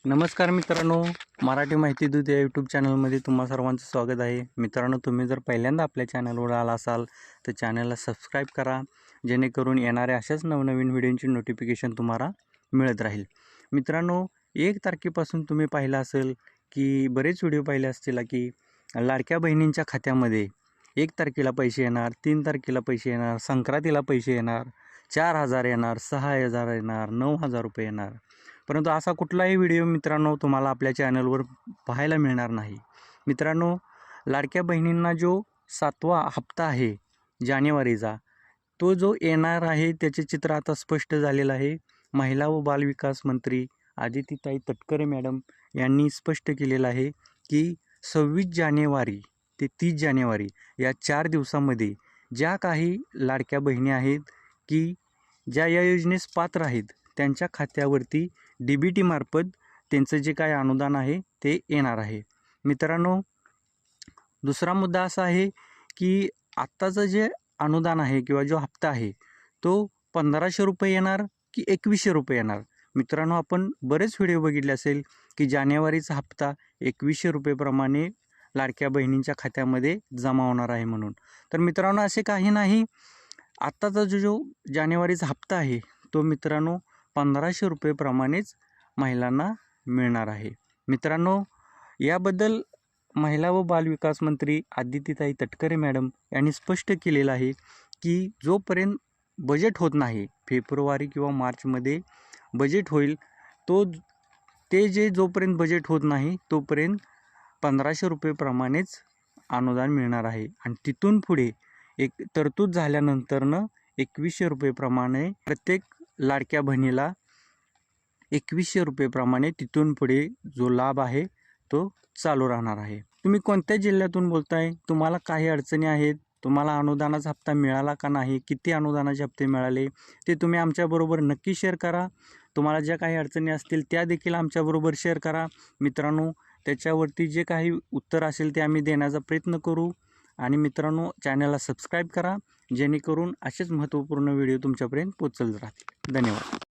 नमस्कार मित्रांनो, मराठी माहिती दूत या यूट्यूब चॅनलमध्ये तुम्हा सर्वांचं स्वागत आहे. मित्रांनो, तुम्ही जर पहिल्यांदा आपल्या चॅनलवर आला असाल तर चॅनलला सबस्क्राईब करा, जेणेकरून येणाऱ्या अशाच नवनवीन व्हिडिओची नोटिफिकेशन तुम्हाला मिळत राहील. मित्रांनो, 1 तारखेपासून तुम्ही पाहिलं असेल की बरेच व्हिडिओ पाहिले असतील की लाडक्या बहिणींच्या खात्यामध्ये 1 तारखेला पैसे येणार, 3 तारखेला पैसे येणार, संक्रांतीला पैसे येणार, 4,000 येणार, 6,000 येणार, 9,000 रुपये येणार. परंतु असा कुठलाही व्हिडिओ मित्रांनो तुम्हाला आपल्या चॅनलवर पाहायला मिळणार नाही. मित्रांनो, लाडक्या बहिणींना जो 7वा हप्ता आहे जानेवारीचा, तो जो येणार आहे त्याचे चित्र आता स्पष्ट झालेलं आहे. महिला व बालविकास मंत्री आदितीताई तटकरे मॅडम यांनी स्पष्ट केलेलं आहे की 26 जानेवारी ते 30 जानेवारी या 4 दिवसामध्ये ज्या काही लाडक्या बहिणी आहेत की ज्या या योजनेस पात्र आहेत त्यांच्या खात्यावरती DBT मार्फत त्यांचं जे काय अनुदान आहे ते येणार आहे. मित्रांनो, दुसरा मुद्दा असा आहे की आत्ताचं जे अनुदान आहे किंवा जो हप्ता आहे तो 1,500 रुपये येणार की 2,100 रुपये येणार. मित्रांनो, आपण बरेच व्हिडिओ बघितले असेल की जानेवारीचा हप्ता 2,100 रुपयेप्रमाणे लाडक्या बहिणींच्या खात्यामध्ये जमा होणार आहे म्हणून. तर मित्रांनो, असे काही नाही. आत्ताचा जो जानेवारीचा हप्ता आहे तो मित्रांनो 1,500 रुपयेप्रमाणेच महिलांना मिळणार आहे. मित्रांनो, याबद्दल महिला व बालविकास मंत्री आदितीताई तटकरे मॅडम यांनी स्पष्ट केलेलं आहे की जोपर्यंत बजेट होत नाही, फेब्रुवारी किंवा मार्चमध्ये बजेट होईल जोपर्यंत बजेट होत नाही तोपर्यंत 1,500 रुपयेप्रमाणेच अनुदान मिळणार आहे. आणि तिथून पुढे एक तरतूद झाल्यानंतरनं 2,100 रुपयेप्रमाणे प्रत्येक लाडक्या बहिणीला 2,100 रुपयेप्रमाणे तिथून पुढे जो लाभ आहे तो चालू राहणार आहे. तुम्ही कोणत्या जिल्ह्यातून बोलताय, तुम्हाला काही अडचणी आहेत, तुम्हाला अनुदानाचा हप्ता मिळाला का नाही, किती अनुदानाचे हप्ते मिळाले ते तुम्ही आमच्याबरोबर नक्की शेअर करा. तुम्हाला ज्या काही अडचणी असतील त्या देखील आमच्याबरोबर शेअर करा. मित्रांनो, त्याच्यावरती जे काही उत्तर असेल ते आम्ही देण्याचा प्रयत्न करू. आणि मित्रांनो, चॅनलला सबस्क्राईब करा, जेणेकरून असेच महत्त्वपूर्ण व्हिडिओ तुमच्यापर्यंत पोहोचत राहतील. धन्यवाद.